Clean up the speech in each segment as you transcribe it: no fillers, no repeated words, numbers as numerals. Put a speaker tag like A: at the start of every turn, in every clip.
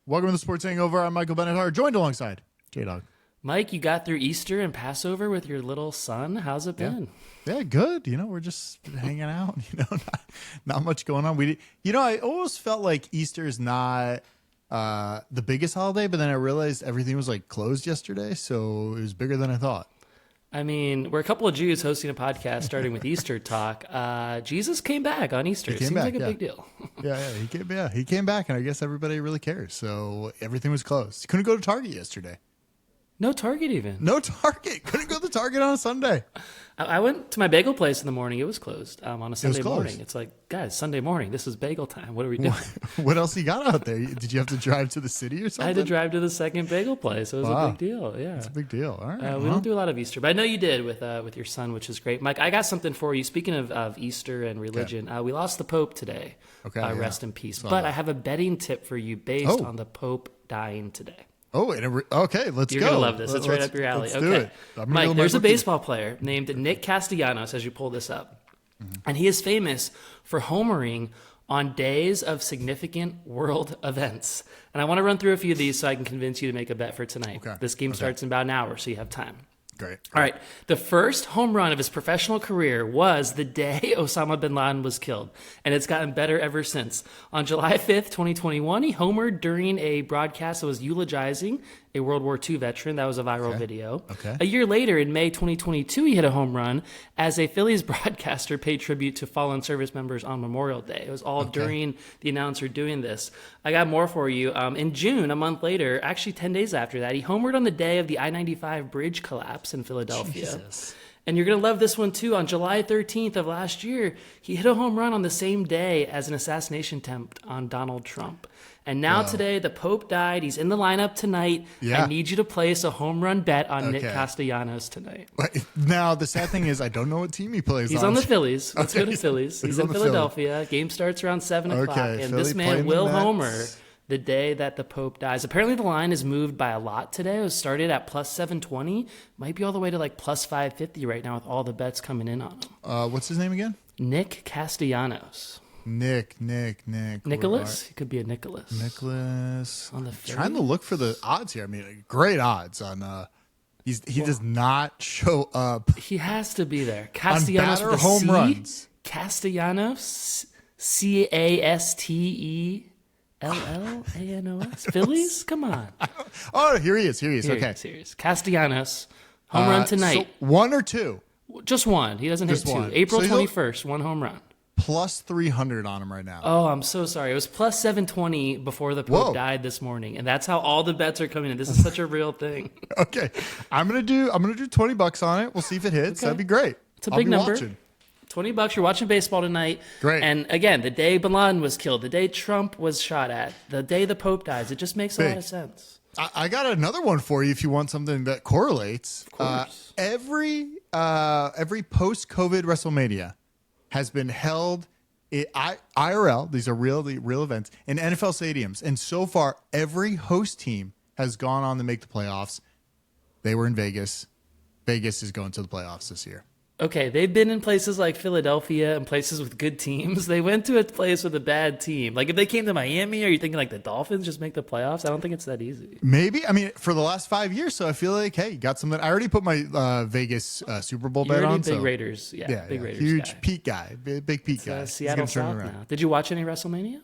A: Welcome to the Sports Hangover. I'm Michael Benettar, joined alongside J Dawg.
B: Mike, you got through Easter and Passover with your little son. How's it been?
A: Yeah, good. We're just hanging out. Not much going on. I always felt like Easter is not the biggest holiday, but then I realized everything was like closed yesterday, so it was bigger than I thought.
B: I mean, we're a couple of Jews hosting a podcast starting with Easter talk. Jesus came back on Easter. It seems like a big deal.
A: He came back, and I guess everybody really cares. So everything was closed. Couldn't go to Target yesterday.
B: No Target even.
A: No Target. Couldn't go to Target on a Sunday.
B: I went to my bagel place in the morning. It was closed on a Sunday morning. It's like, guys, Sunday morning. This is bagel time. What are we doing?
A: What else you got out there? Did you have to drive to the city or something?
B: I had to drive to the second bagel place. It was a big deal. Yeah,
A: it's a big deal. All right.
B: We don't do a lot of Easter, but I know you did with your son, which is great. Mike, I got something for you. Speaking of Easter and religion, we lost the Pope today.
A: Okay.
B: Rest in peace. But I have a betting tip for you based on the Pope dying today.
A: Oh, okay, let's go.
B: You're going to love this. It's right up your alley.
A: Let's do it.
B: Mike, there's a baseball player named Nick Castellanos, as you pull this up. And he is famous for homering on days of significant world events. And I want to run through a few of these so I can convince you to make a bet for tonight.
A: Okay.
B: This game starts in about an hour, so you have time.
A: Great.
B: All right. The first home run of his professional career was the day Osama bin Laden was killed, and it's gotten better ever since. On July 5th, 2021, he homered during a broadcast that was eulogizing a World War II veteran. That was a viral video.
A: Okay.
B: A year later, in May 2022, he hit a home run as a Phillies broadcaster paid tribute to fallen service members on Memorial Day. It was all during the announcer doing this. I got more for you. In June, a month later, actually 10 days after that, he homered on the day of the I-95 bridge collapse in Philadelphia.
A: Jesus.
B: And you're going to love this one, too. On July 13th of last year, he hit a home run on the same day as an assassination attempt on Donald Trump. And now today, the Pope died. He's in the lineup tonight.
A: Yeah.
B: I need you to place a home run bet on Nick Castellanos tonight.
A: Now, the sad thing is I don't know what team he plays on.
B: He's on the Phillies. Let's go to Phillies. He's in Philadelphia. Game starts around 7 o'clock. And
A: Philly
B: this man will
A: the
B: homer the day that the Pope dies. Apparently, the line is moved by a lot today. It was started at plus 720. Might be all the way to like plus 550 right now with all the bets coming in on him.
A: What's his name again?
B: Nick Castellanos.
A: Nicholas?
B: He could be a Nicholas.
A: Nicholas.
B: On the
A: trying to look for the odds here. I mean, great odds on he does not show up.
B: He has to be there. Castellanos
A: on
B: with a
A: home
B: C?
A: runs.
B: Castellanos. Castellanos. Phillies? Come on.
A: Oh, here he is. Okay.
B: Here he is. Castellanos. Home run tonight.
A: So one or two?
B: Just one. He doesn't hit two.
A: One.
B: April
A: So
B: 21st, one home run.
A: Plus 300 on him right now.
B: Oh, I'm so sorry. It was plus 720 before the Pope died this morning, and that's how all the bets are coming in. This is such a real thing.
A: Okay, I'm gonna do $20 on it. We'll see if it hits. That'd be great.
B: It's a big number.
A: Watching.
B: $20. You're watching baseball tonight.
A: Great.
B: And again, the day Bin Laden was killed, the day Trump was shot at, the day the Pope dies, it just makes a lot of sense.
A: I got another one for you if you want something that correlates.
B: Of course.
A: Every post-COVID WrestleMania has been held IRL. These are real events in NFL stadiums, and so far every host team has gone on to make the playoffs. They were in Vegas. Vegas is going to the playoffs this year.
B: Okay, they've been in places like Philadelphia and places with good teams. They went to a place with a bad team. Like if they came to Miami, are you thinking like the Dolphins just make the playoffs? I don't think it's that easy.
A: Maybe. I mean, for the last 5 years, so I feel like, hey, got something. I already put my Vegas Super Bowl bet on.
B: Big Raiders. Yeah, big Raiders
A: huge
B: guy.
A: Pete guy. Big Pete guy.
B: Seattle South now. Did you watch any WrestleMania?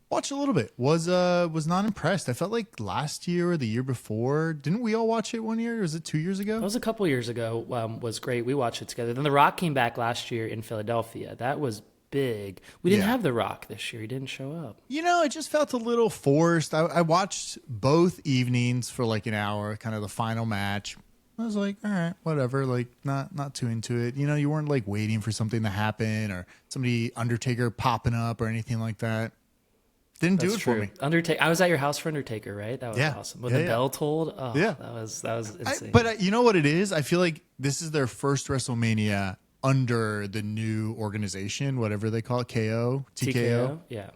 A: Watched a little bit. Was not impressed. I felt like last year or the year before. Didn't we all watch it one year? Or was it 2 years ago?
B: That was a couple years ago. Was great. We watched it together. Then The Rock came back last year in Philadelphia. That was big. We didn't have The Rock this year. He didn't show up.
A: It just felt a little forced. I watched both evenings for like an hour, kind of the final match. I was like, all right, whatever. Like, not too into it. You weren't like waiting for something to happen or somebody Undertaker popping up or anything like that. Didn't do it for me.
B: Undertaker. I was at your house for Undertaker, right? That was awesome. When the bell tolled, that was insane.
A: But you know what it is? I feel like this is their first WrestleMania under the new organization, whatever they call it, TKO.
B: Yeah.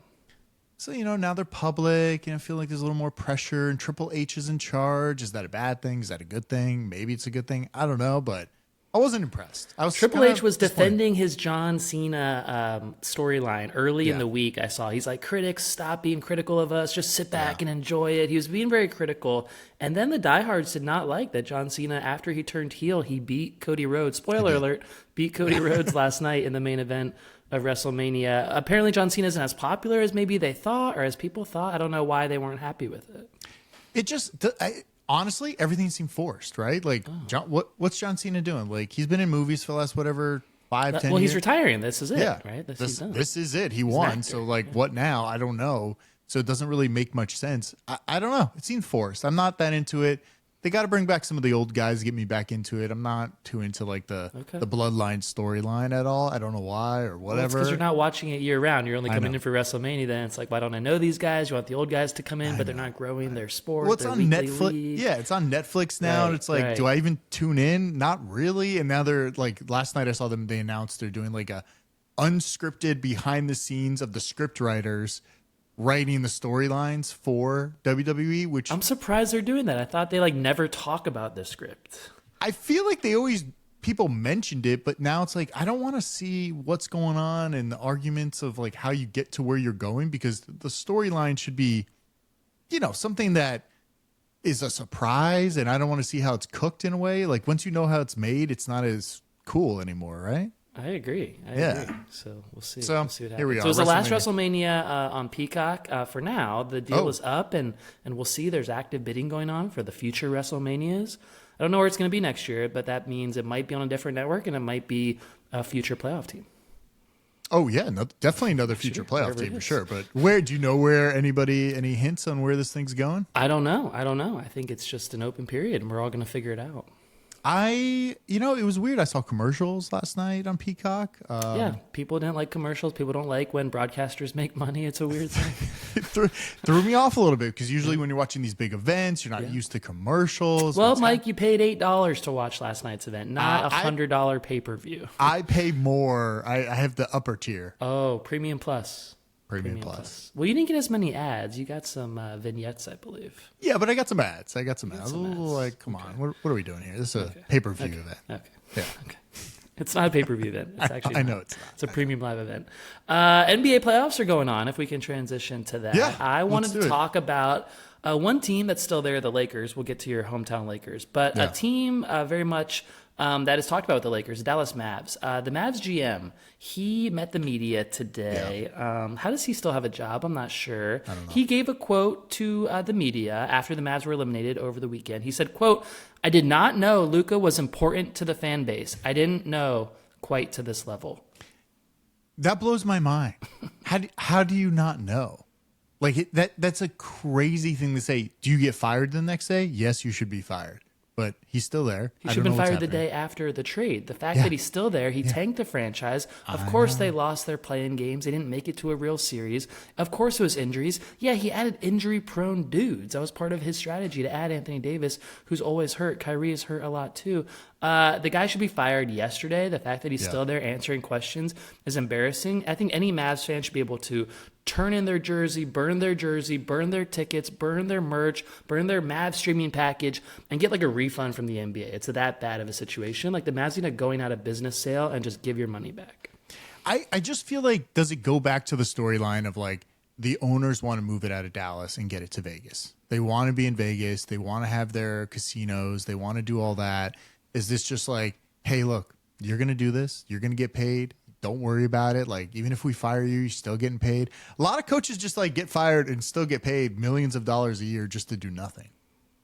A: So, now they're public, and I feel like there's a little more pressure, and Triple H is in charge. Is that a bad thing? Is that a good thing? Maybe it's a good thing. I don't know, but I wasn't impressed. I was
B: Triple
A: kinda
B: H was
A: disappointed.
B: defending his John Cena storyline early in the week. I saw he's like, critics, stop being critical of us. Just sit back and enjoy it. He was being very critical. And then the diehards did not like that John Cena, after he turned heel, he beat Cody Rhodes. Spoiler alert, beat Cody Rhodes last night in the main event of WrestleMania. Apparently John Cena isn't as popular as maybe they thought or as people thought. I don't know why they weren't happy with it.
A: It just, honestly, everything seemed forced, right? Like, what's John Cena doing? Like, he's been in movies for the last, whatever, 10 years.
B: Well, he's retiring. This is it,
A: Yeah.
B: right?
A: This is it. He won. So, like, what now? I don't know. So it doesn't really make much sense. I don't know. It seems forced. I'm not that into it. They got to bring back some of the old guys to get me back into it. I'm not too into like the bloodline storyline at all. I don't know why or whatever.
B: Because you're not watching it year round. You're only coming in for WrestleMania. Then it's like, why don't I know these guys? You want the old guys to come in, but they're not growing their sport.
A: Well, it's on Netflix.
B: League.
A: Yeah, it's on Netflix now. And it's like, do I even tune in? Not really. And now they're like, last night I saw them. They announced they're doing like a unscripted behind the scenes of the script writers writing the storylines for WWE, which
B: I'm surprised they're doing that. I thought they like never talk about the script.
A: I feel like people mentioned it, but now it's like, I don't want to see what's going on and the arguments of like how you get to where you're going, because the storyline should be, something that is a surprise. And I don't want to see how it's cooked in a way. Like once you know how it's made, it's not as cool anymore. Right.
B: I agree. I agree. So we'll see.
A: So
B: we'll see what happens.
A: here we are.
B: So it was the last WrestleMania on Peacock. For now, the deal is up, and we'll see. There's active bidding going on for the future WrestleManias. I don't know where it's going to be next year, but that means it might be on a different network, and it might be a future playoff team.
A: Oh yeah, definitely another future playoff team for sure. But do you know where any hints on where this thing's going?
B: I don't know. I think it's just an open period, and we're all going to figure it out.
A: It was weird. I saw commercials last night on Peacock.
B: Yeah, people didn't like commercials. People don't like when broadcasters make money. It's a weird thing.
A: It threw me off a little bit because usually when you're watching these big events, you're not used to commercials.
B: Well, Mike, you paid $8 to watch last night's event, not $100 pay-per-view.
A: I pay more. I have the upper tier.
B: Oh, Premium Plus.
A: Premium Plus.
B: Well, you didn't get as many ads. You got some vignettes, I believe.
A: Yeah, but I got some ads. Like, come on. What are we doing here? This is a pay-per-view event.
B: Okay.
A: Yeah.
B: Okay. It's not a pay-per-view event. It's actually
A: I know it's not.
B: It's a premium live event. NBA playoffs are going on, if we can transition to that.
A: Yeah,
B: I wanted to talk about one team that's still there, the Lakers. We'll get to your hometown Lakers. But a team very much that is talked about with the Lakers, Dallas Mavs. The Mavs GM, he met the media today. Yeah. How does he still have a job? I'm not sure.
A: I don't know.
B: He gave a quote to the media after the Mavs were eliminated over the weekend. He said, quote, "I did not know Luka was important to the fan base. I didn't know quite to this level."
A: That blows my mind. How do you not know? Like that's a crazy thing to say. Do you get fired the next day? Yes, you should be fired. But he's still there.
B: He should have been fired the day after the trade. The fact that he's still there, he tanked the franchise. Of course, they lost their play-in games. They didn't make it to a real series. Of course, it was injuries. Yeah, he added injury-prone dudes. That was part of his strategy to add Anthony Davis, who's always hurt. Kyrie is hurt a lot, too. The guy should be fired yesterday. The fact that he's still there answering questions is embarrassing. I think any Mavs fan should be able to turn in their jersey, burn their tickets, burn their merch, burn their Mavs streaming package, and get like a refund from the NBA. It's that bad of a situation. Like the Mavs need a going out of business sale and just give your money back.
A: I just feel like, does it go back to the storyline of like the owners want to move it out of Dallas and get it to Vegas? They want to be in Vegas. They want to have their casinos. They want to do all that. Is this just like, hey, look, you're going to do this. You're going to get paid. Don't worry about it. Like, even if we fire you, you're still getting paid. A lot of coaches just like get fired and still get paid millions of dollars a year just to do nothing.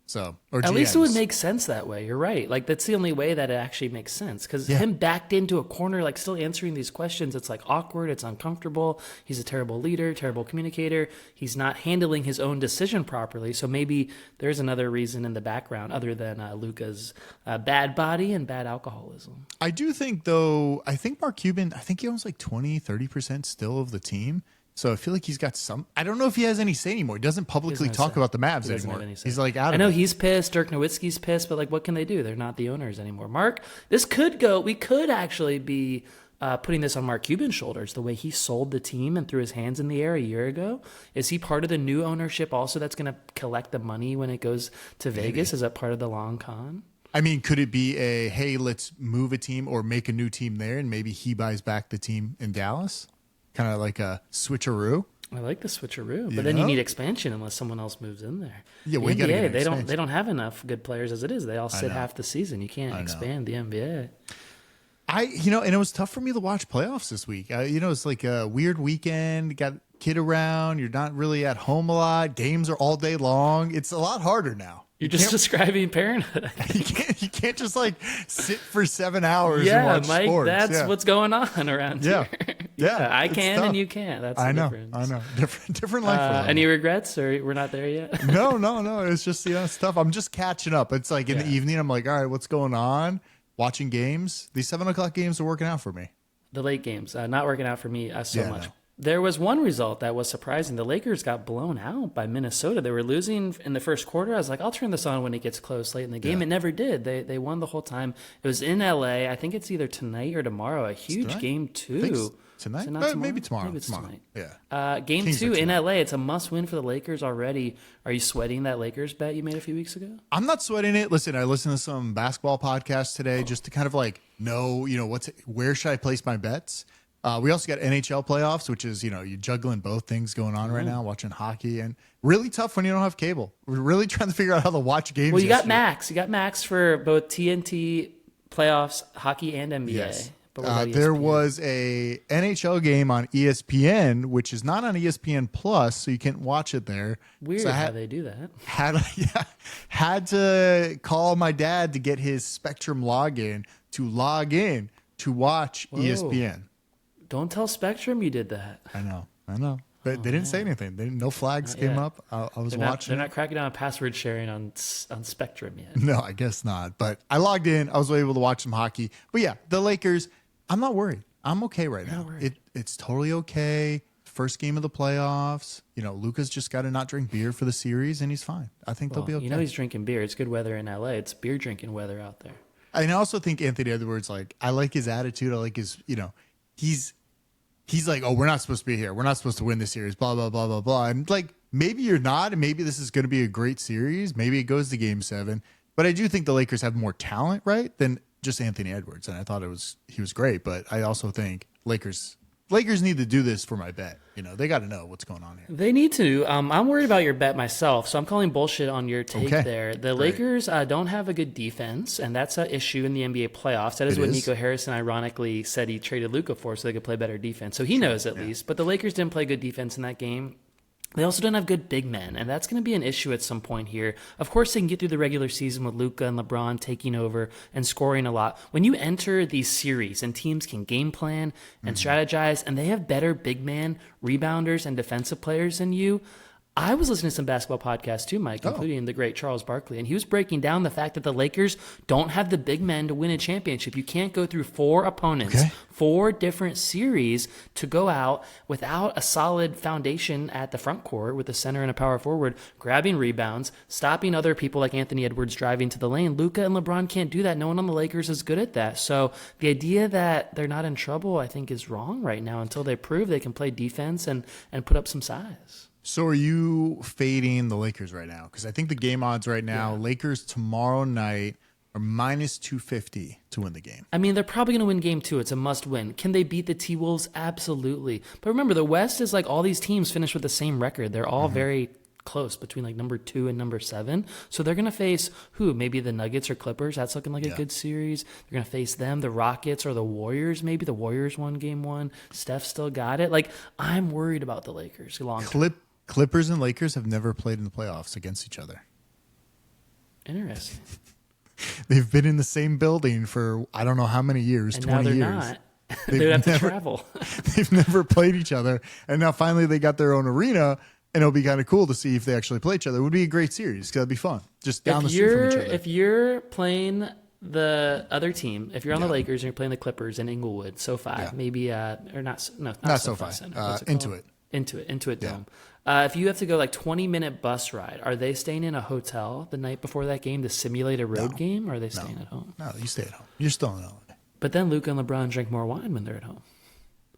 A: So, or
B: at
A: GMs.
B: least it would make sense that way. You're right. Like that's the only way that it actually makes sense. Because him backed into a corner, like still answering these questions, it's like awkward. It's uncomfortable. He's a terrible leader, terrible communicator. He's not handling his own decision properly. So maybe there's another reason in the background other than Luka's bad body and bad alcoholism.
A: I do think though, I think Mark Cuban, I think he owns like 20-30% still of the team. So I feel like he's got some. I don't know if he has any say anymore. He doesn't publicly talk about the Mavs anymore. He's like out of it.
B: I know he's pissed. Dirk Nowitzki's pissed, but like, what can they do? They're not the owners anymore. Mark, this could go. We could actually be putting this on Mark Cuban's shoulders. The way he sold the team and threw his hands in the air a year ago. Is he part of the new ownership also that's going to collect the money when it goes to Vegas? Is that part of the long con?
A: I mean, could it be a, hey, let's move a team or make a new team there, and maybe he buys back the team in Dallas? Kind of like a switcheroo.
B: I like the switcheroo, but then you need expansion unless someone else moves in there.
A: Yeah,
B: the
A: well,
B: NBA, they don't have enough good players as it is. They all sit half the season. You can't expand the NBA.
A: And it was tough for me to watch playoffs this week. It's like a weird weekend. Got kid around. You're not really at home a lot. Games are all day long. It's a lot harder now.
B: You're just describing parenthood.
A: You can't just like sit for 7 hours and watch
B: Mike,
A: sports.
B: That's what's going on around here.
A: Yeah,
B: I can and you can't. That's the difference.
A: I know. Different life.
B: Any regrets, or we're not there yet?
A: No. It's just stuff. I'm just catching up. It's like in the evening, I'm like, all right, what's going on? Watching games. These 7:00 games are working out for me.
B: The late games, not working out for me so much.
A: No.
B: There was one result that was surprising. The Lakers got blown out by Minnesota. They were losing in the first quarter. I was like, I'll turn this on when it gets close late in the game. It never did. They won the whole time. It was in LA. I think it's either tonight or tomorrow. A huge game too.
A: Tonight? Maybe tomorrow.
B: Maybe it's tonight.
A: Yeah.
B: Game Kings 2 in LA. It's a must win for the Lakers already. Are you sweating that Lakers bet you made a few weeks ago?
A: I'm not sweating it. Listen, I listened to some basketball podcasts today just to kind of like know, where should I place my bets? We also got NHL playoffs, which is, you're juggling both things going on right now, watching hockey, and really tough when you don't have cable. We're really trying to figure out how to watch games.
B: Well, you got Max. You got Max for both TNT playoffs, hockey, and NBA.
A: Yes. There was a NHL game on ESPN, which is not on ESPN Plus, so you can't watch it there.
B: Weird
A: so
B: how they do that.
A: Had to call my dad to get his Spectrum login to log in to watch ESPN.
B: Don't tell Spectrum you did that.
A: I know. But they didn't say anything. No flags came up. I was watching.
B: They're not cracking down on password sharing on Spectrum yet.
A: No, I guess not. But I logged in. I was able to watch some hockey. But yeah, the Lakers, I'm not worried. I'm okay right now. It's totally okay. First game of the playoffs. Luka's just got to not drink beer for the series, and he's fine. I think they'll be okay.
B: He's drinking beer. It's good weather in LA. It's beer drinking weather out there.
A: And I also think Anthony Edwards, I like his attitude. I like his, he's like, oh, we're not supposed to be here. We're not supposed to win this series, blah, blah, blah, blah, blah. And maybe you're not, and maybe this is going to be a great series. Maybe it goes to game 7. But I do think the Lakers have more talent, right, than just Anthony Edwards. And I thought he was great. But I also think Lakers need to do this for my bet. They got to know what's going on here.
B: They need to. I'm worried about your bet myself, so I'm calling bullshit on your take there. The Lakers don't have a good defense, and that's an issue in the NBA playoffs. That is what Nico Harrison ironically said he traded Luka for, so they could play better defense. So he knows at least. But the Lakers didn't play good defense in that game. They also don't have good big men, and that's going to be an issue at some point here. Of course, they can get through the regular season with Luka and LeBron taking over and scoring a lot. When you enter these series and teams can game plan and strategize, and they have better big man, rebounders, and defensive players than you, I was listening to some basketball podcasts too, Mike, including the great Charles Barkley, and he was breaking down the fact that the Lakers don't have the big men to win a championship. You can't go through 4 opponents, 4 different series to go out without a solid foundation at the front court with a center and a power forward, grabbing rebounds, stopping other people like Anthony Edwards driving to the lane. Luka and LeBron can't do that. No one on the Lakers is good at that. So the idea that they're not in trouble, I think, is wrong right now until they prove they can play defense and put up some size.
A: So are you fading the Lakers right now? Because I think the game odds right now, Lakers tomorrow night are minus 250 to win the game.
B: I mean, they're probably going to win game 2. It's a must win. Can they beat the T-Wolves? Absolutely. But remember, the West is like all these teams finish with the same record. They're all very close between like number 2 and number 7. So they're going to face who? Maybe the Nuggets or Clippers. That's looking like a good series. They're going to face them, the Rockets or the Warriors. Maybe the Warriors won game 1. Steph still got it. I'm worried about the Lakers long term.
A: Clippers and Lakers have never played in the playoffs against each other.
B: Interesting.
A: They've been in the same building for I don't know how many years,
B: and
A: 20
B: now they're
A: years.
B: Not. They'd have to travel.
A: They've never played each other. And now finally they got their own arena, and it'll be kind of cool to see if they actually play each other. It would be a great series because that'd be fun. Just down the street from each other.
B: If you're playing the other team, if you're on the Lakers and you're playing the Clippers in Inglewood, SoFi, maybe, or not SoFi
A: SoFi,
B: Intuit Dome. If you have to go 20-minute bus ride, are they staying in a hotel the night before that game to simulate a road game, or are they staying at home?
A: No, you stay at home. You're still in LA.
B: But then Luka and LeBron drink more wine when they're at home.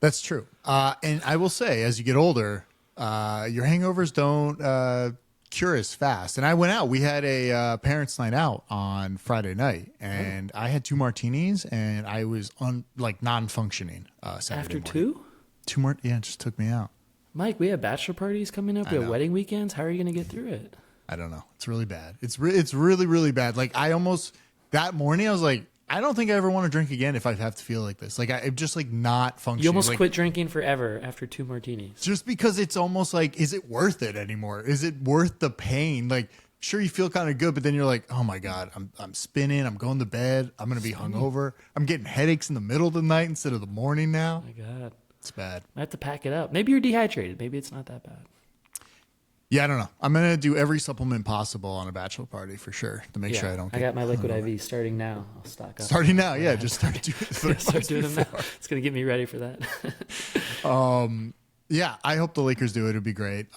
A: That's true. And I will say, as you get older, your hangovers don't cure is fast. And I went out. We had a parents' night out on Friday night, and I had 2 martinis, and I was non-functioning Saturday
B: After
A: morning.
B: 2?
A: 2 more? Yeah, it just took me out.
B: Mike, we have bachelor parties coming up. We have wedding weekends. How are you going to get through it?
A: I don't know. It's really bad. It's really, really bad. Like, that morning, I was like, I don't think I ever want to drink again if I have to feel like this. Like, I'm just like not functioning.
B: You almost quit drinking forever after 2 martinis.
A: Just because it's almost like, is it worth it anymore? Is it worth the pain? Like, sure, you feel kind of good, but then you're like, oh my God, I'm spinning. I'm going to bed. I'm going to be hungover. I'm getting headaches in the middle of the night instead of the morning now.
B: Oh my God.
A: It's bad.
B: I have to pack it up. Maybe you're dehydrated. Maybe it's not that bad.
A: Yeah, I don't know. I'm going to do every supplement possible on a bachelor party for sure to make sure I don't get
B: I got my liquid IV starting now. I'll stock up.
A: Starting now, yeah. Just start doing it.
B: Start doing them now. It's going to get me ready for that.
A: Yeah, I hope the Lakers do it. It'd be great.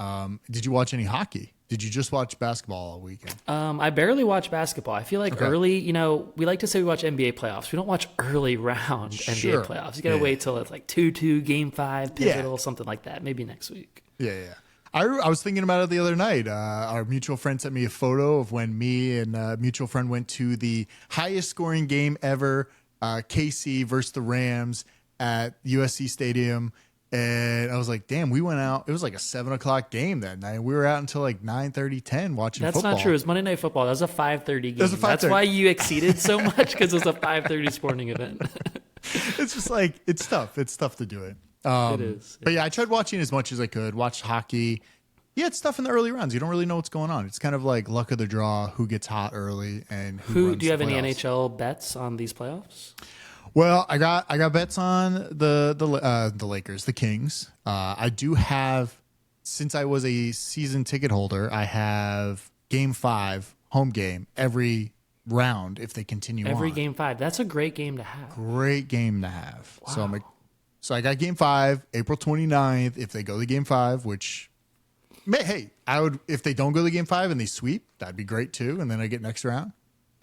A: Did you watch any hockey? Did you just watch basketball all weekend?
B: I barely watch basketball. I feel like early, we like to say we watch NBA playoffs. We don't watch early round NBA playoffs. You got to wait till it's like 2-2, game 5, pivotal, something like that. Maybe next week.
A: Yeah. I was thinking about it the other night. Our mutual friend sent me a photo of when me and a mutual friend went to the highest scoring game ever, KC versus the Rams at USC Stadium. And I was like, damn, we went out. It was like a 7:00 game that night. We were out until like 9:30, 10 watching football.
B: That's not true. It was Monday Night Football. That was a 5:30 game. That's
A: 5:30.
B: why you exceeded so much, because it was a 5:30 sporting event.
A: It's just like, it's tough. It's tough to do it.
B: It is.
A: But yeah, I tried watching as much as I could. Watched hockey. Yeah, it's tough in the early rounds. You don't really know what's going on. It's kind of like luck of the draw, who gets hot early and who runs
B: do you have
A: the
B: any
A: playoffs.
B: NHL bets on these playoffs?
A: Well, I got bets on the Lakers, the Kings. I do have, since I was a season ticket holder, I have Game 5 home game every round if they continue
B: Every
A: on.
B: Game 5. That's a great game to have.
A: Great game to have.
B: Wow.
A: So I got Game 5, April 29th. If they go to Game 5, which, hey, I would, if they don't go to Game 5 and they sweep, that'd be great too. And then I get next round.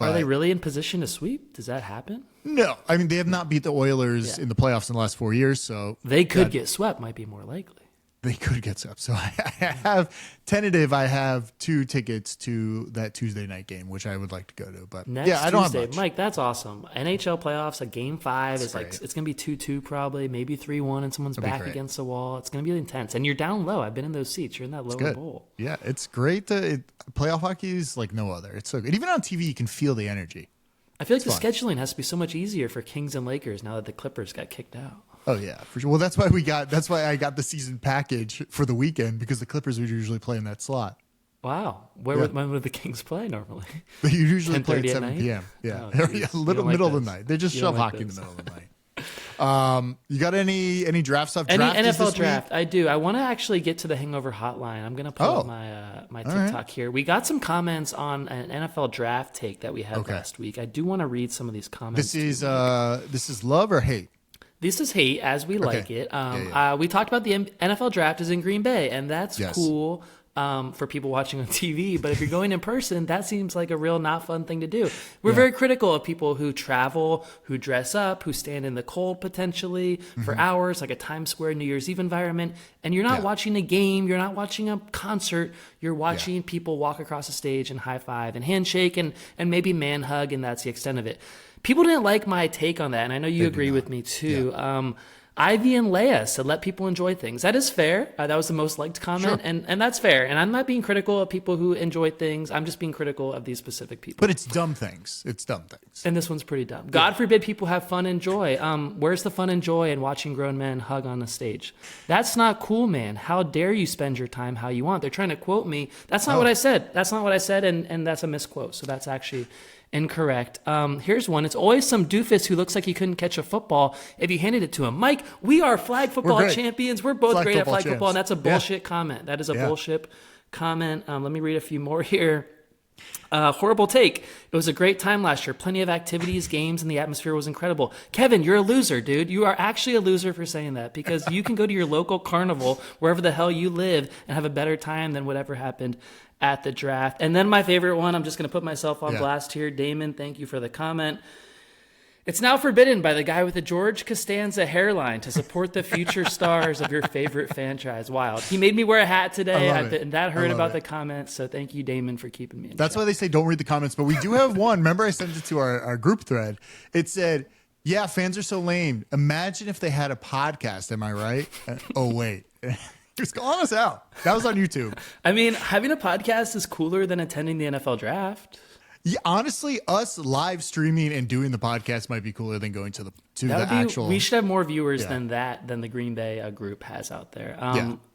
B: Are they really in position to sweep? Does that happen?
A: No. I mean, they have not beat the Oilers in the playoffs in the last 4 years. So
B: they could get swept, might be more likely.
A: They could get swept. So I have tentative. I have 2 tickets to that Tuesday night game, which I would like to go to. But
B: Next
A: I don't
B: Tuesday,
A: have much.
B: Mike, that's awesome. NHL playoffs, a Game 5 is
A: great.
B: like, it's going to be 2-2 probably, maybe 3-1, and someone's back
A: great.
B: against the wall. It's going to be intense. And you're down low. I've been in those seats. You're in that lower
A: Good.
B: bowl.
A: Yeah, it's great. Playoff hockey is like no other. It's so good. Even on TV, you can feel the energy.
B: I feel like the
A: fun.
B: scheduling has to be so much easier for Kings and Lakers now that the Clippers got kicked out.
A: Oh yeah, for sure. Well, that's why I got the season package for the weekend, because the Clippers would usually play in that slot.
B: Wow. When would the Kings play normally?
A: They usually play
B: 10:30
A: at
B: at
A: 7
B: night?
A: p.m. Yeah,
B: Oh,
A: yeah,
B: geez. You
A: middle
B: don't like
A: of the
B: those.
A: night. They just
B: You
A: shove
B: don't like
A: hockey in the
B: those.
A: middle of the night. You got any draft stuff?
B: Any
A: Draft is
B: NFL
A: this
B: draft?
A: week?
B: I do. I want to actually get to the Hangover hotline. I'm going to pull up my TikTok here. We got some comments on an NFL draft take that we had last week. I do want to read some of these comments.
A: This is love or hate?
B: This is hate, as we like it. We talked about the NFL draft is in Green Bay, and that's cool for people watching on TV. But if you're going in person, that seems like a real not fun thing to do. We're very critical of people who travel, who dress up, who stand in the cold potentially for hours, like a Times Square New Year's Eve environment. And you're not watching a game. You're not watching a concert. You're watching people walk across the stage and high five and handshake and maybe man hug, and that's the extent of it. People didn't like my take on that, and I know you agree with me too.
A: Yeah.
B: Ivy and Leia said, let people enjoy things. That is fair. That was the most liked comment, and that's fair. And I'm not being critical of people who enjoy things. I'm just being critical of these specific people.
A: But it's dumb things. It's dumb things.
B: And this one's pretty dumb. God forbid people have fun and joy. Where's the fun and joy in watching grown men hug on a stage? That's not cool, man. How dare you spend your time how you want? They're trying to quote me. That's not what I said. That's not what I said, and that's a misquote. So that's actually incorrect. Here's one. It's always some doofus who looks like he couldn't catch a football if you handed it to him. Mike, we are flag football champions. We're both great at flag football, and that's a bullshit comment. That is a bullshit comment. Let me read a few more here. Horrible take. It was a great time last year. Plenty of activities, games, and the atmosphere was incredible. Kevin, you're a loser, dude. You are actually a loser for saying that, because you can go to your local carnival, wherever the hell you live, and have a better time than whatever happened at the draft. And then my favorite one, I'm just going to put myself on blast here. Damon, thank you for the comment. It's now forbidden by the guy with the George Costanza hairline to support the future stars of your favorite franchise. Wild. He made me wear a hat today, and that hurt about the comments. So thank you, Damon, for keeping me in
A: That's
B: check.
A: why they say don't read the comments. But we do have one. Remember, I sent it to our group thread. It said, "Yeah, fans are so lame. Imagine if they had a podcast. Am I right?" Oh wait. Just calling us out. That was on YouTube.
B: I mean, having a podcast is cooler than attending the NFL draft.
A: Yeah, honestly, us live streaming and doing the podcast might be cooler than going to the actual.
B: We should have more viewers than the Green Bay group has out there.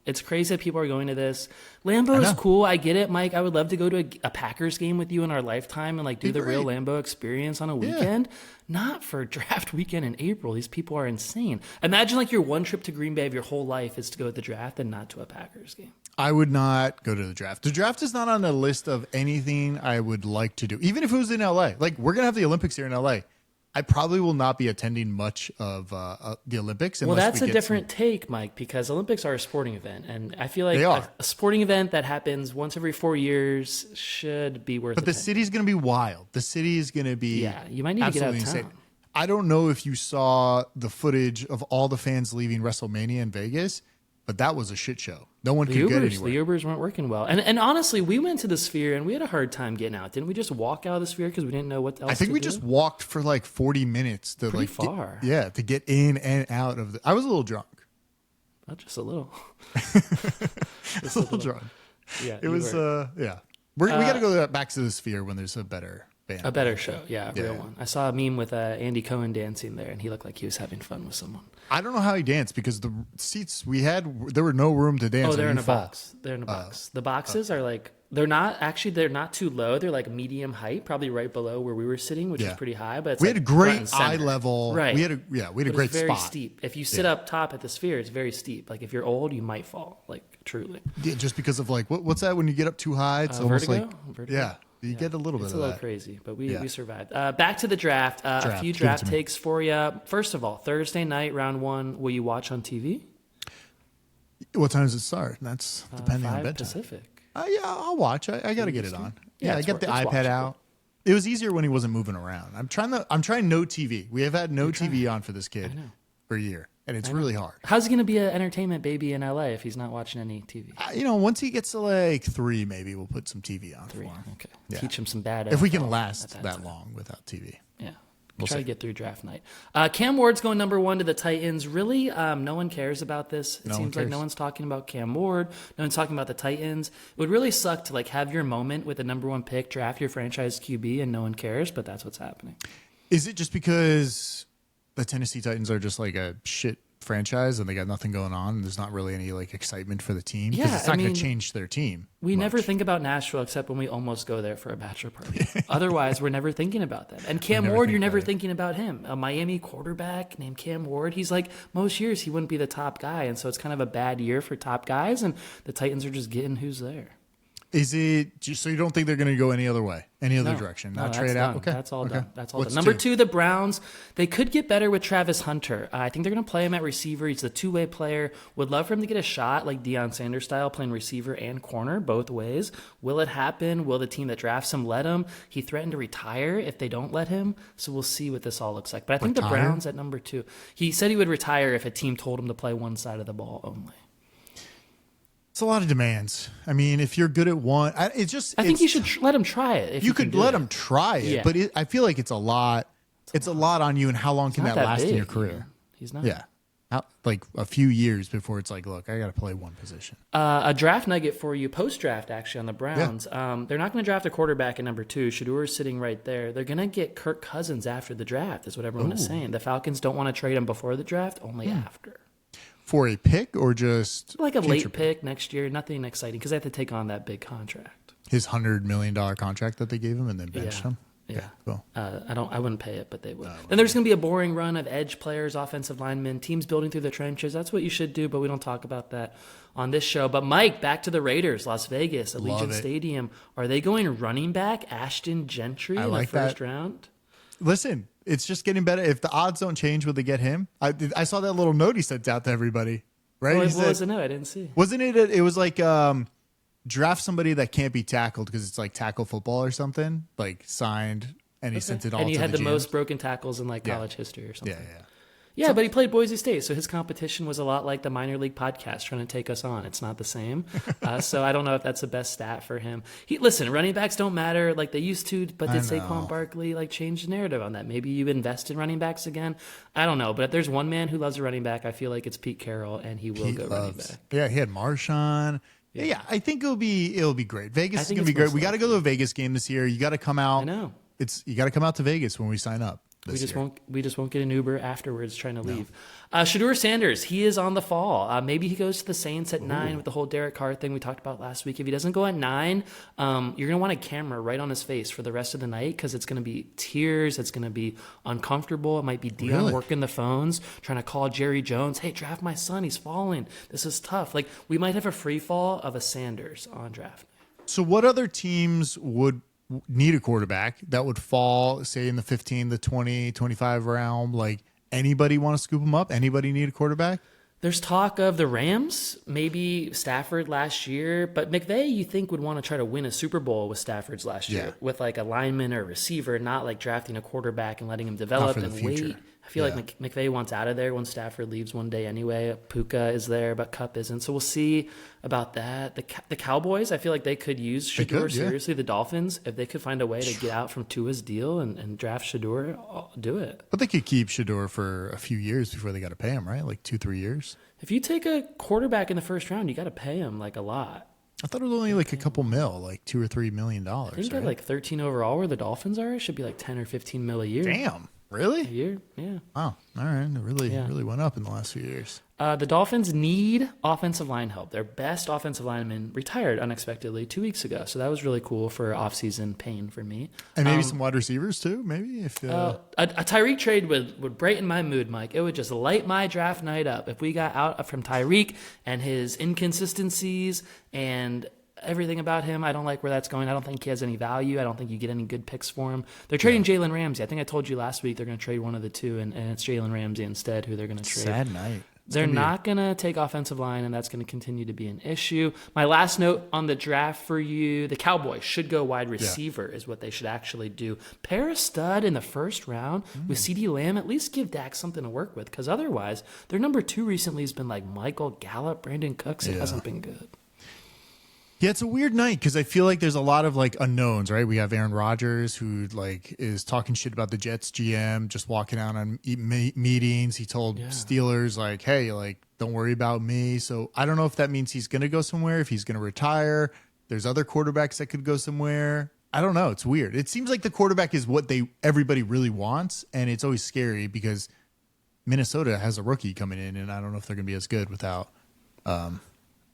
B: It's crazy that people are going to this. Lambeau is cool. I get it, Mike. I would love to go to a Packers game with you in our lifetime and do the real Lambeau experience on a weekend. Not for draft weekend in April. These people are insane. Imagine your one trip to Green Bay of your whole life is to go to the draft and not to a Packers game.
A: I would not go to the draft. The draft is not on the list of anything I would like to do, even if it was in LA. We're gonna have the Olympics here in LA. I probably will not be attending much of the Olympics.
B: Well, that's a different take, Mike, because Olympics are a sporting event, and I feel like a sporting event that happens once every 4 years should be worth.
A: But the city's going to be wild. The city is going to be
B: you might need to get out of
A: insane.
B: town.
A: I don't know if you saw the footage of all the fans leaving WrestleMania in Vegas, but that was a shit show. No one could get anywhere.
B: The Ubers weren't working well. And honestly, we went to the Sphere and we had a hard time getting out. Didn't we just walk out of the Sphere because we didn't know what else
A: I think
B: to
A: we
B: do?
A: just walked for 40 minutes to
B: Pretty far.
A: to get in and out of I was a little drunk.
B: Not just a little.
A: Just a little drunk.
B: Yeah.
A: It was we got to go back to the Sphere when there's a better band.
B: A better show. Yeah, a real one. I saw a meme with Andy Cohen dancing there and he looked like he was having fun with someone.
A: I don't know how he danced because the seats we had, there were no room to dance.
B: Oh, they're in a box. They're in a box. The boxes are they're not too low. They're medium height, probably right below where we were sitting, which is pretty high. But it's
A: we had a
B: great
A: great eye level.
B: Right.
A: We had a great
B: very
A: spot.
B: Steep. If you sit up top at the Sphere, it's very steep. If you're old, you might fall. Truly.
A: Yeah, just because of what's that when you get up too high? It's almost
B: Vertigo?
A: Yeah. You get a little bit of that.
B: It's a little crazy, but we survived. Back to the draft. A few draft takes for you. First of all, Thursday night, round 1, will you watch on TV?
A: What time does it start? That's depending on
B: 5
A: bedtime.
B: Pacific.
A: Yeah, I'll watch. I got to get it on.
B: Yeah,
A: I got the iPad out. It was easier when he wasn't moving around. I'm trying no TV. We have had no TV on for this kid for a year, and it's really hard.
B: How's he going to be an entertainment baby in LA if he's not watching any TV?
A: Once he gets to 3, maybe we'll put some TV on for him.
B: Okay.
A: Yeah.
B: Teach him some bad
A: if we can
B: NFL
A: last
B: at
A: that
B: time.
A: long without TV.
B: Yeah. We'll try to get through draft night. Cam Ward's going number 1 to the Titans. Really, no one cares about this. It seems like no one's talking about Cam Ward. No one's talking about the Titans. It would really suck to have your moment with the number 1 pick, draft your franchise QB, and no one cares, but that's what's happening.
A: Is it just because the Tennessee Titans are just a shit franchise and they got nothing going on and there's not really any excitement for the team? Because it's not going to change their team.
B: We never think about Nashville except when we almost go there for a bachelor party. Otherwise, we're never thinking about them. And Cam Ward, you're never thinking about him. A Miami quarterback named Cam Ward, he's most years he wouldn't be the top guy. And so it's kind of a bad year for top guys. And the Titans are just getting who's there.
A: Is it just so you don't think they're going to go any other way, any other direction? Not trade out? Okay.
B: That's all done. That's all
A: What's
B: done. Number
A: 2,
B: the Browns. They could get better with Travis Hunter. I think they're going to play him at receiver. He's a two-way player. Would love for him to get a shot like Deion Sanders style, playing receiver and corner both ways. Will it happen? Will the team that drafts him let him? He threatened to retire if they don't let him. So we'll see what this all looks like. But I think the Browns at number 2. He said he would retire if a team told him to play one side of the ball only.
A: It's a lot of demands. I mean, if you're good at one, I think
B: you should let him try it.
A: You could let him try it, but I feel like it's a lot. It's a lot on you, and how long can that last in your career?
B: He's not.
A: Yeah, a few years before it's look, I got to play one position.
B: A draft nugget for you, post-draft actually on the Browns. Yeah. They're not going to draft a quarterback at number 2. Shadur's sitting right there. They're going to get Kirk Cousins after the draft, is what everyone is saying. The Falcons don't want to trade him before the draft, only after.
A: For a pick or just
B: a late pick next year? Nothing exciting because they have to take on that big contract.
A: His $100 million contract that they gave him and then benched him?
B: Yeah.
A: Cool.
B: I wouldn't pay it, but they would. Then there's going to be a boring run of edge players, offensive linemen, teams building through the trenches. That's what you should do, but we don't talk about that on this show. But Mike, back to the Raiders, Las Vegas, Allegiant Stadium. Are they going running back Ashton Gentry in the first round?
A: Listen, it's just getting better. If the odds don't change, will they get him? I saw that little note he sent out to everybody. Right?
B: What was the note? I didn't see.
A: Wasn't it? It was draft somebody that can't be tackled because it's tackle football or something. Signed and he sent it all
B: and he
A: to
B: had the
A: GMs.
B: most broken tackles in like college history or something.
A: Yeah.
B: Yeah, but he played Boise State, so his competition was a lot like the minor league podcast trying to take us on. It's not the same. So I don't know if that's the best stat for him. Listen, running backs don't matter like they used to, but did Saquon Barkley like change the narrative on that? Maybe you invest in running backs again? I don't know, but if there's one man who loves a running back, I feel like it's Pete Carroll, and he will go running back.
A: Yeah, he had Marshawn. Yeah, I think it'll be great. Vegas is going to be great. We got to go to a Vegas game this year. You got to come out.
B: I know.
A: You got to come out to Vegas when we sign up.
B: We just won't get an Uber afterwards trying to leave. Shedeur Sanders, he is on the fall. Maybe he goes to the Saints at 9 with the whole Derek Carr thing we talked about last week. If he doesn't go at 9, you're going to want a camera right on his face for the rest of the night because it's going to be tears. It's going to be uncomfortable. It might be Dion working the phones, trying to call Jerry Jones. Hey, draft my son. He's falling. This is tough. Like, we might have a free fall of a Sanders on draft night.
A: So what other teams would need a quarterback that would fall, say, in the 15, the 20, 25 realm? Like, anybody want to scoop them up? Anybody need a quarterback?
B: There's talk of the Rams, maybe Stafford last year, but McVay you think would want to try to win a Super Bowl with Stafford's last year with like a lineman or a receiver, not like drafting a quarterback and letting him develop and wait. I feel like McVay wants out of there when Stafford leaves one day anyway. Puka is there, but Kupp isn't. So we'll see about that. The Cowboys, I feel like they could use Shedeur seriously. The Dolphins, if they could find a way to get out from Tua's deal and draft Shedeur, do it.
A: But they could keep Shedeur for a few years before they got to pay him, right? Like 2-3 years.
B: If you take a quarterback in the first round, you got to pay him like a lot.
A: I thought it was only like a couple mil, like $2 or $3 million.
B: I think at like 13 overall, where the Dolphins are, it should be like 10 or 15 mil a year.
A: Damn. Really?
B: A year, yeah.
A: Wow. All right. It really went up in the last few years.
B: The Dolphins need offensive line help. Their best offensive lineman retired unexpectedly 2 weeks ago. So that was really cool for off-season pain for me.
A: And maybe some wide receivers too, maybe? If
B: a Tyreek trade would brighten my mood, Mike. It would just light my draft night up. If we got out from Tyreek and his inconsistencies and everything about him, I don't like where that's going. I don't think he has any value. I don't think you get any good picks for him. They're trading Jalen Ramsey. I think I told you last week they're going to trade one of the two, and it's Jalen Ramsey instead who they're going to trade.
A: Sad night.
B: They're not going to take offensive line, and that's going to continue to be an issue. My last note on the draft for you, the Cowboys should go wide receiver is what they should actually do. Pair a stud in the first round with CeeDee Lamb. At least give Dak something to work with, because otherwise their number 2 recently has been like Michael Gallup, Brandon Cooks. It hasn't been good.
A: Yeah, it's a weird night because I feel like there's a lot of like unknowns, right? We have Aaron Rodgers who like is talking shit about the Jets GM, just walking out on meetings. He told Steelers like, "Hey, like don't worry about me." So I don't know if that means he's going to go somewhere, if he's going to retire. There's other quarterbacks that could go somewhere. I don't know. It's weird. It seems like the quarterback is what everybody really wants, and it's always scary because Minnesota has a rookie coming in, and I don't know if they're going to be as good without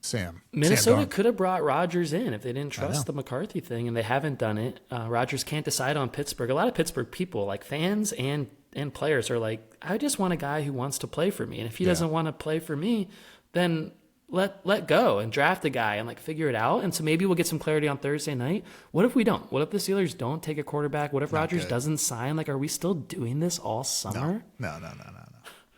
A: Sam.
B: Minnesota could have brought Rodgers in if they didn't trust the McCarthy thing, and they haven't done it. Rodgers can't decide on Pittsburgh. A lot of Pittsburgh people, like fans and players, are like, I just want a guy who wants to play for me. And if he doesn't want to play for me, then let go and draft a guy and like figure it out. And so maybe we'll get some clarity on Thursday night. What if we don't? What if the Steelers don't take a quarterback? What if Rodgers doesn't sign? Like, are we still doing this all summer?
A: No.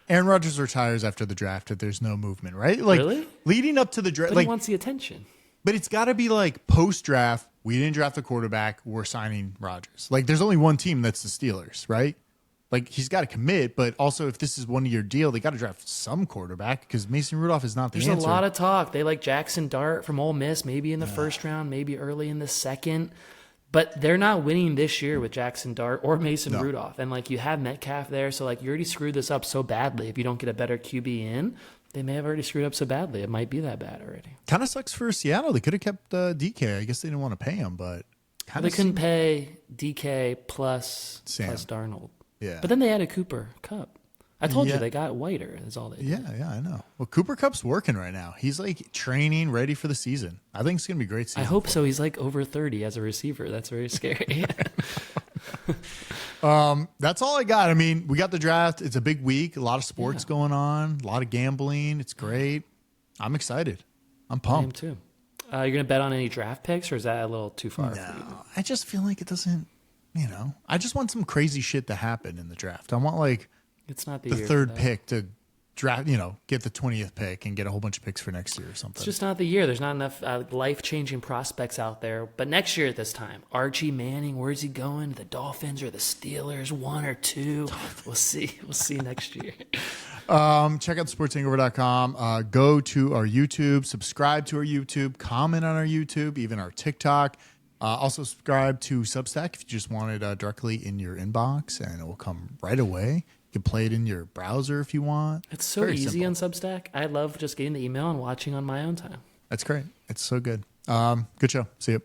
A: Aaron Rodgers retires after the draft if there's no movement, right? Like,
B: really?
A: Leading up to the draft.
B: But
A: like,
B: he wants the attention.
A: But it's got to be like post-draft, we didn't draft the quarterback, we're signing Rodgers. Like, there's only one team, that's the Steelers, right? Like, he's got to commit, but also if this is 1 year deal, they got to draft some quarterback because Mason Rudolph is not the answer.
B: There's a lot of talk. They like Jackson Dart from Ole Miss, maybe in the first round, maybe early in the second. But they're not winning this year with Jackson Dart or Mason Rudolph. And, like, you have Metcalf there, so, like, you already screwed this up so badly. If you don't get a better QB in, they may have already screwed up so badly. It might be that bad already.
A: Kind of sucks for Seattle. They could have kept DK. I guess they didn't want to pay him, but
B: they couldn't pay DK plus Darnold.
A: Yeah.
B: But then they added Cooper Kupp. I told you they got whiter. That's all they did.
A: Yeah, I know. Well, Cooper Kupp's working right now. He's like training, ready for the season. I think it's going to be a great season.
B: I hope so. He's like over 30 as a receiver. That's very scary.
A: That's all I got. I mean, we got the draft. It's a big week. A lot of sports going on. A lot of gambling. It's great. I'm excited. I'm pumped.
B: I am too. You're going to bet on any draft picks, or is that a little too far for you?
A: I just feel like it doesn't, I just want some crazy shit to happen in the draft. I want like
B: it's not the
A: third pick to draft, get the 20th pick and get a whole bunch of picks for next year or something.
B: It's just not the year. There's not enough life-changing prospects out there. But next year at this time, Archie Manning, where's he going? The Dolphins or the Steelers? 1 or 2? We'll see. We'll see next year.
A: Check out sportshangover.com. Go to our YouTube, subscribe to our YouTube, comment on our YouTube, even our TikTok. Also subscribe to Substack if you just want it directly in your inbox, and it will come right away. You can play it in your browser if you want.
B: It's so
A: Very
B: easy
A: simple.
B: on Substack. I love just getting the email and watching on my own time.
A: That's great. It's so good. Good show. See you.